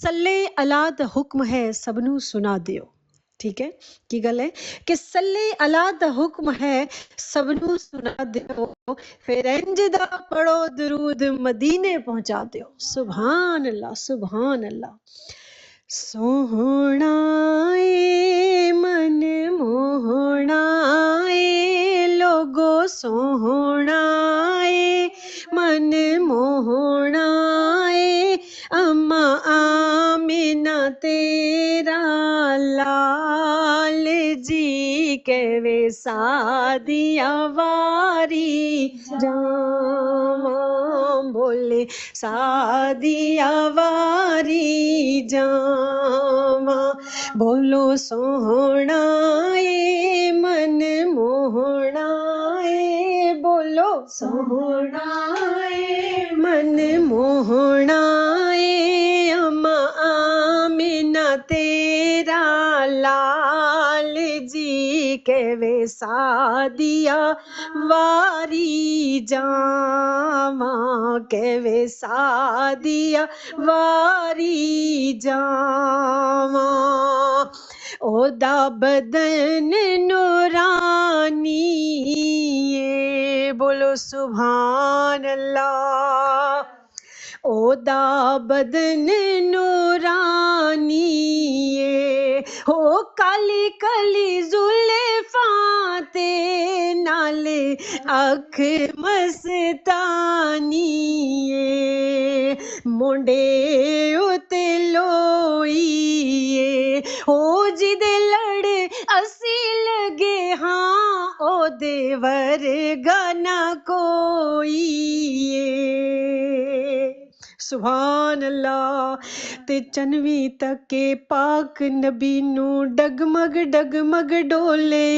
सल्ले अला दा हुक्म है सबनू सुना दियो। ठीक है की गल है कि सल्ले अला दा हुक्म है सबनू सुना दियो, फिर इंज दा पढ़ो दरूद मदीने पहुंचा दियो। सुभान अल्लाह सुभान अल्लाह। सोहना ए मन मोहना ए लोगो सोहना ए मन मोहना ए अम्मा आमिना तेरा लाल जी के वे सादिया वारी जावा बोले सादिया वारी जावा। बोलो सोहना ए मन मोहना ए बोलो सोहना ए मन मोहना ए अम्मा आमिना तेरा लाल जी के वे सादिया वारी जावा के वे सादिया वारी जावा। ओदा बदन नूरानी बोलो सुभान अल्लाह। ओदा बदन नूरानी हो काली काली जुल्फा ते नाले अख मस्तानी मुंडे उते लोई हो जिदे लड़ असी लगे हाँ ओ देवर गाना कोई। सुभान अल्लाह। ते चनवी तके पाक नबी नू डगमग डगमग डोले।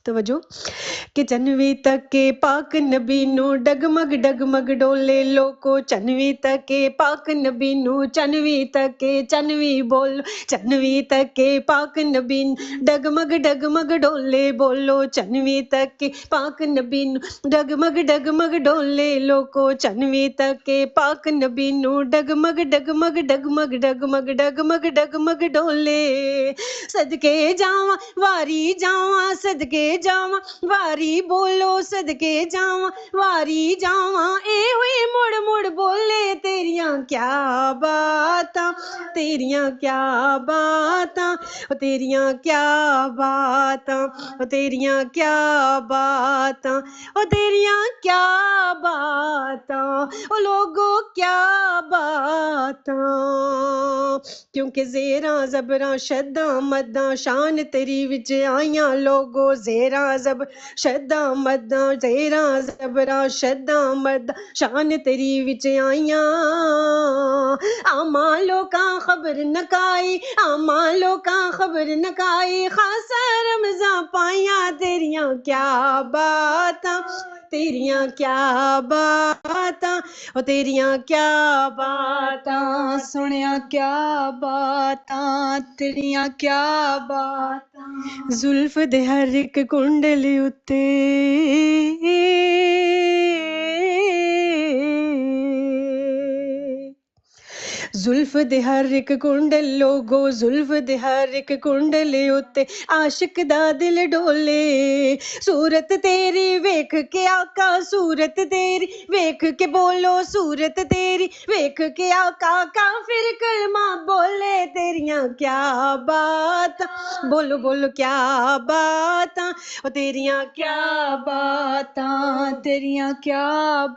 तवज्जो कि चनवी तके पाक नबी नू डगमग डगमग डोले। लोको चनवी तके पाक नबी नू चनवी तके चनवी बोलो चनवी तके पाक नबी डगमग डगमग डोले। बोलो चनवी तके पाक नबी नू डगमग डगमग डोले। लोको चनवी तके पाक नबी नू डगमग डगमग डगमग डगमग डगमग डगमग डोले। सदके जावा वारी जावा सदके जावा वारी बोलो सदके जावा वारी जावा। ए हुई मुड़ मुड़ बोले तेरियां क्या बातां तेरियां क्या बातां तेरियां क्या बातां तेरियां क्या बातां तेरियां क्या बातां ओ लोगो क्या बातां। क्योंकि ज़ेरा ज़बरा शद्दा मद्दा शान तेरी विच आइयां लोगो। ज़ेरा ज़ब शद्दा मद्दा ज़ेरा ज़बरा शद्दा मद्दा शान तेरी विच आइयां। आमा लोकां खबर नकाई आमा लोकां खबर नकाई खासा रमज़ां पाइयां तेरियां क्या बातां तेरियां क्या बातां ओ तेरियां क्या बातां सुनिया क्या बातां तेरियां क्या बातां। जुल्फ दे हर एक कुंडल उत्ते जुल्फ दे हर एक कुंडल लोगो जुल्फ दे हर एक कुंडल उत्ते आशिक दा दिल डोले। सूरत तेरी वेख के आका सूरत तेरी वेख के बोलो सूरत तेरी वेख के आका काफिर कलमा बोले। तेरियां क्या बात बोलो बोलो क्या बातां ओ तेरियां क्या बातां तेरियां क्या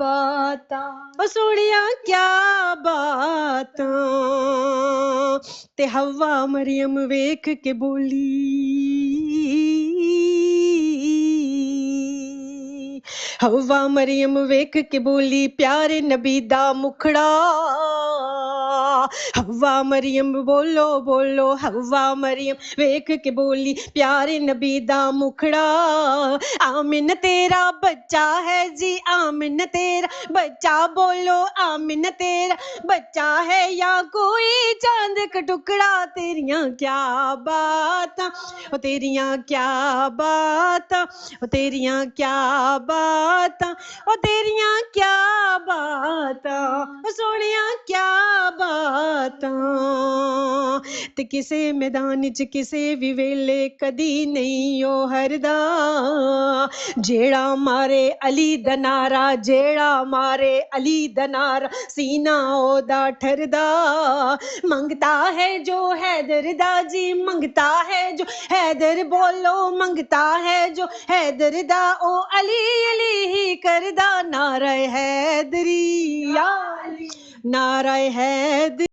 बातां ओ सोनिया क्या बातां। ते हवा मरियम वेख के बोली हवा मरियम वेख के बोली प्यारे नबी दा मुखड़ा। हवा मरियम बोलो बोलो हवा मरियम वेख के बोली प्यारे नबी दा मुखड़ा। आमिन तेरा बच्चा है जी आमिन तेरा बच्चा बोलो आमिन तेरा बच्चा है या कोई चांद का टुकड़ा। तेरियां क्या बातां ओ तेरियां क्या बातां ओ तेरियां क्या बातां बातां ओ तेरियां क्या बातां ओ सोहणिया क्या बातां ते किसे मैदान च किसे भी वेले कदी नहीं ओ हरदा जेड़ा मारे अली दा नारा जेड़ा मारे अली दा नारा सीना ओदा ठरदा मंगता है जो हैदर दा जी मंगता है जो हैदर बोलो मंगता है जो हैदर दा ओ अली अली ही करदा नारा हैदरी या अली नारा हैदरी।